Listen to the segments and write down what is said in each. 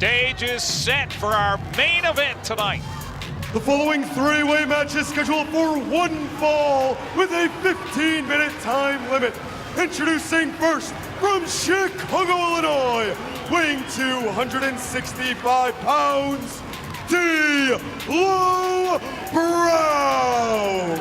stage is set for our main event tonight. The following three-way match is scheduled for one fall with a 15-minute time limit. Introducing first from Chicago, Illinois, weighing 265 pounds, D'Lo Brown.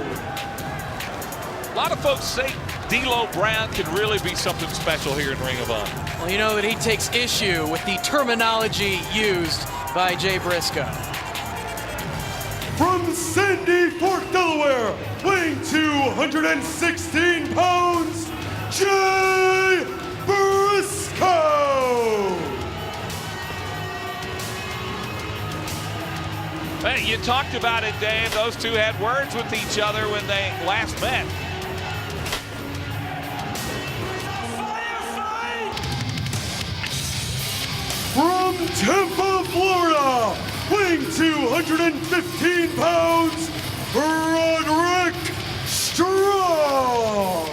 A lot of folks say D'Lo Brown can really be something special here in Ring of Honor. Well, you know that he takes issue with the terminology used by Jay Briscoe. From Sandy Fork, Delaware, weighing 216 pounds, Jay Briscoe. Hey, you talked about it, Dave. Those two had words with each other when they last met. From Tampa, Florida, weighing 215 pounds, Roderick Strong.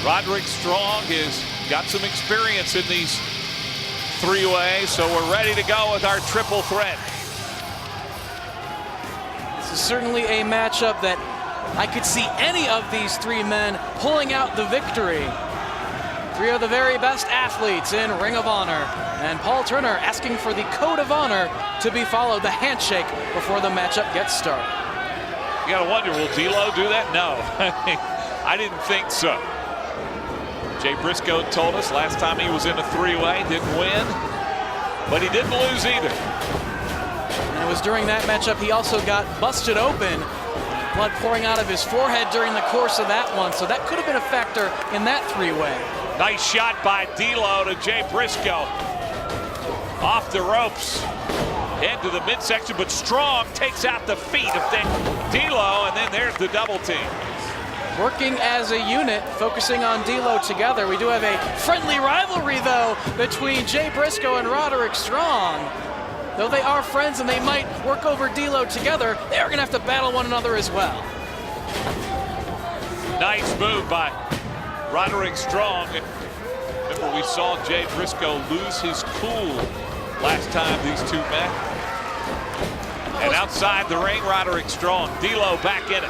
Roderick Strong has got some experience in these three-ways, so we're ready to go with our triple threat. This is certainly a matchup that I could see any of these three men pulling out the victory. Three of the very best athletes in Ring of Honor. And Paul Turner asking for the code of honor to be followed, the handshake, before the matchup gets started. You gotta wonder, will D'Lo do that? No, I didn't think so. Jay Briscoe told us last time he was in a three-way, didn't win, but he didn't lose either. And it was during that matchup he also got busted open, blood pouring out of his forehead during the course of that one, so that could have been a factor in that three-way. Nice shot by D'Lo to Jay Briscoe. Off the ropes, into the midsection, but Strong takes out the feet of D'Lo, and then there's the double team. Working as a unit, focusing on D'Lo together. We do have a friendly rivalry, though, between Jay Briscoe and Roderick Strong. Though they are friends and they might work over D'Lo together, they are going to have to battle one another as well. Nice move by Roderick Strong. Remember, we saw Jay Briscoe lose his cool last time these two met. And outside the ring, Roderick Strong. D'Lo back in it.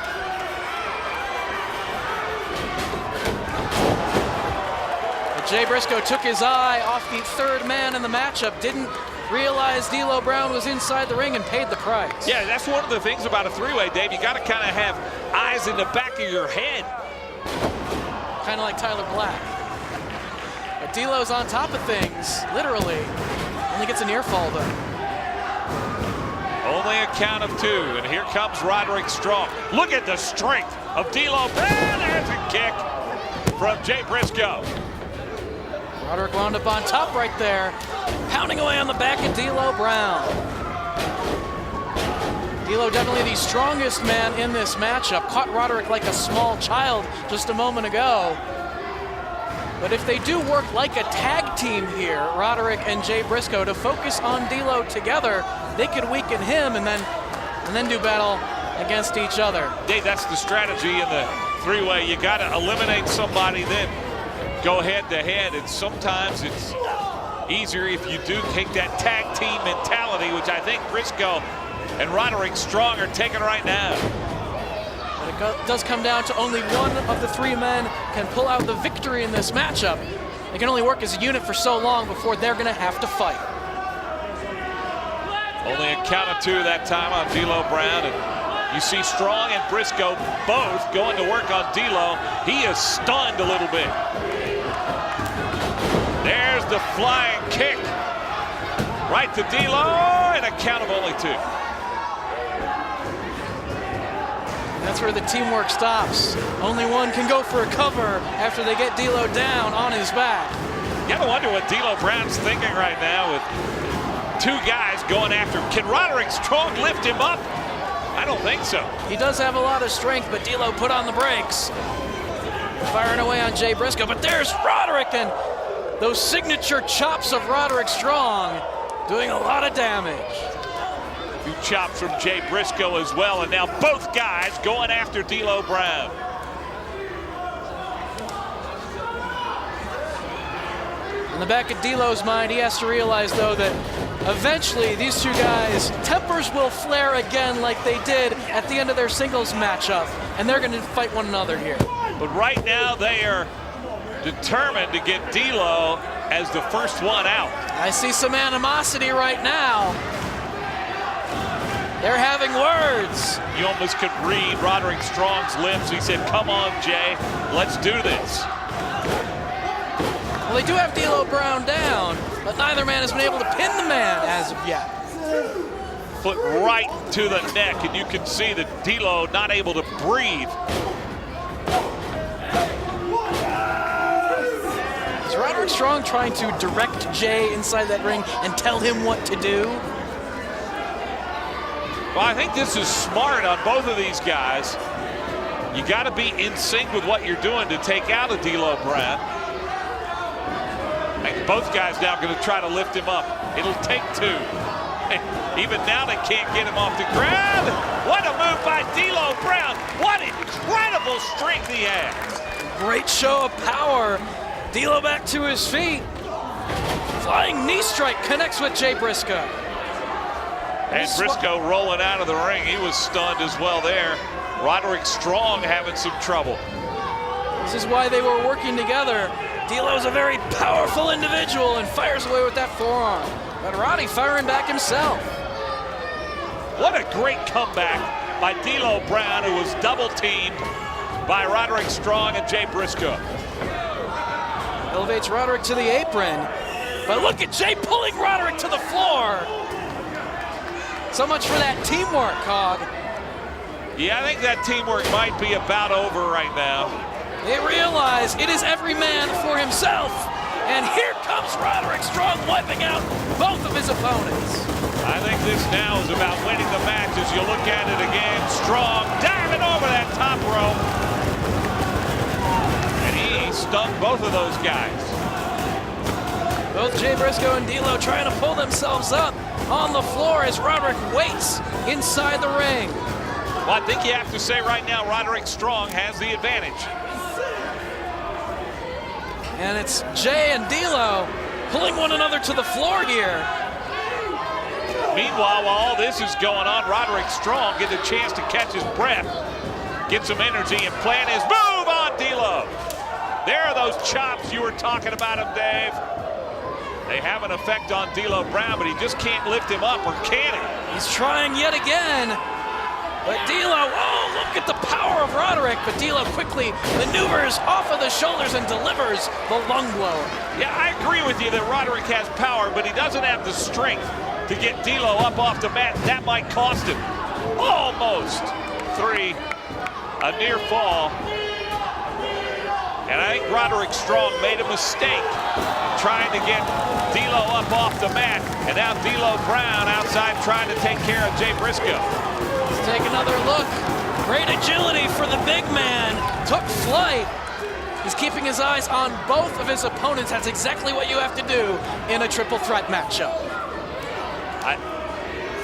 Jay Briscoe took his eye off the third man in the matchup, didn't realize D'Lo Brown was inside the ring and paid the price. Yeah, that's one of the things about a three-way, Dave. You got to kind of have eyes in the back of your head. Kind of like Tyler Black. But D'Lo's on top of things, literally. Only gets a near fall, though. Only a count of two, and here comes Roderick Strong. Look at the strength of D'Lo Brown. There's a kick from Jay Briscoe. Roderick wound up on top right there, pounding away on the back of D'Lo Brown. D'Lo definitely the strongest man in this matchup. Caught Roderick like a small child just a moment ago. But if they do work like a tag team here, Roderick and Jay Briscoe, to focus on D'Lo together, they could weaken him and then do battle against each other. Dave, that's the strategy in the three-way. You got to eliminate somebody, then go head-to-head, and sometimes it's easier if you do take that tag team mentality, which I think Briscoe and Roderick Strong are taking right now. But it does come down to only one of the three men can pull out the victory in this matchup. They can only work as a unit for so long before they're going to have to fight. Only a count of two that time on D'Lo Brown, and you see Strong and Briscoe both going to work on D'Lo. He is stunned a little bit. There's the flying kick. Right to D'Lo, and a count of only two. That's where the teamwork stops. Only one can go for a cover after they get D'Lo down on his back. You gotta wonder what D'Lo Brown's thinking right now with two guys going after him. Can Roderick Strong lift him up? I don't think so. He does have a lot of strength, but D'Lo put on the brakes. Firing away on Jay Briscoe, but there's Roderick, and those signature chops of Roderick Strong doing a lot of damage. Two chops from Jay Briscoe as well, and now both guys going after D'Lo Brown. In the back of D'Lo's mind, he has to realize, though, that eventually these two guys, tempers will flare again like they did at the end of their singles matchup, and they're going to fight one another here. But right now they are determined to get D'Lo as the first one out. I see some animosity right now. They're having words. You almost could read Roderick Strong's lips. He said, "Come on, Jay, let's do this." Well, they do have D'Lo Brown down, but neither man has been able to pin the man as of yet. Foot right to the neck, and you can see that D'Lo not able to breathe. Is Roderick Strong trying to direct Jay inside that ring and tell him what to do? Well, I think this is smart on both of these guys. You got to be in sync with what you're doing to take out a D'Lo Brown. And both guys now going to try to lift him up. It'll take two. And even now they can't get him off the ground. What a move by D'Lo Brown. What incredible strength he has. Great show of power. D'Lo back to his feet. Flying knee strike connects with Jay Briscoe. And Briscoe rolling out of the ring. He was stunned as well there. Roderick Strong having some trouble. This is why they were working together. D'Lo's a very powerful individual and fires away with that forearm. But Roddy firing back himself. What a great comeback by D'Lo Brown, who was double teamed by Roderick Strong and Jay Briscoe. Elevates Roderick to the apron. But look at Jay pulling Roderick to the floor. So much for that teamwork, Hog. Yeah, I think that teamwork might be about over right now. They realize it is every man for himself. And here comes Roderick Strong wiping out both of his opponents. I think this now is about winning the match as you look at it again. Strong diving over that top rope. And he stung both of those guys. Both Jay Briscoe and D'Lo trying to pull themselves up on the floor as Roderick waits inside the ring. Well, I think you have to say right now Roderick Strong has the advantage. And it's Jay and D'Lo pulling one another to the floor here. Meanwhile, while all this is going on, Roderick Strong gets a chance to catch his breath, get some energy, and plan his move on D'Lo. There are those chops you were talking about him, Dave. They have an effect on D'Lo Brown, but he just can't lift him up, or can he? He's trying yet again. But D'Lo, oh, look at the power of Roderick. But D'Lo quickly maneuvers off of the shoulders and delivers the lung blow. Yeah, I agree with you that Roderick has power, but he doesn't have the strength to get D'Lo up off the mat. That might cost him. Almost. 3. A near fall. And I think Roderick Strong made a mistake trying to get D'Lo up off the mat. And now D'Lo Brown outside trying to take care of Jay Briscoe. Let's take another look. Great agility for the big man. Took flight. He's keeping his eyes on both of his opponents. That's exactly what you have to do in a triple threat matchup. I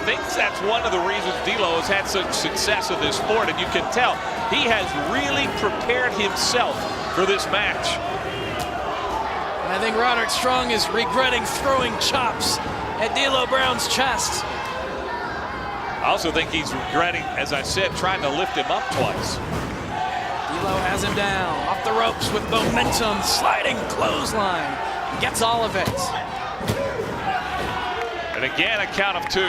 think that's one of the reasons D'Lo has had such success in this sport, and you can tell he has really prepared himself for this match. And I think Roderick Strong is regretting throwing chops at D'Lo Brown's chest. I also think he's regretting, as I said, trying to lift him up twice. D'Lo has him down, off the ropes with momentum, sliding clothesline. Gets all of it. And again, a count of 2.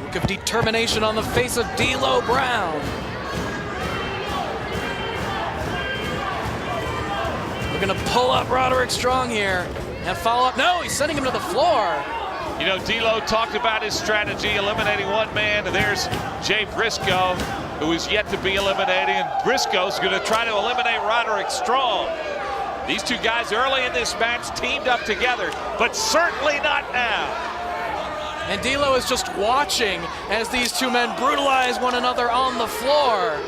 Look of determination on the face of D'Lo Brown. We're gonna pull up Roderick Strong here and follow up. No, he's sending him to the floor. You know, D'Lo talked about his strategy, eliminating one man, and there's Jay Briscoe, who is yet to be eliminated, and Briscoe's going to try to eliminate Roderick Strong. These two guys early in this match teamed up together, but certainly not now. And D'Lo is just watching as these two men brutalize one another on the floor.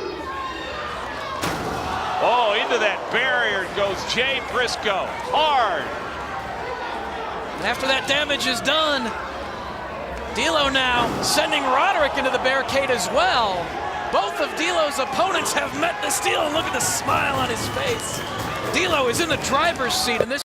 Oh, into that barrier goes Jay Briscoe, hard. And after that damage is done, D'Lo now sending Roderick into the barricade as well. Both of D'Lo's opponents have met the steel, and look at the smile on his face. D'Lo is in the driver's seat in this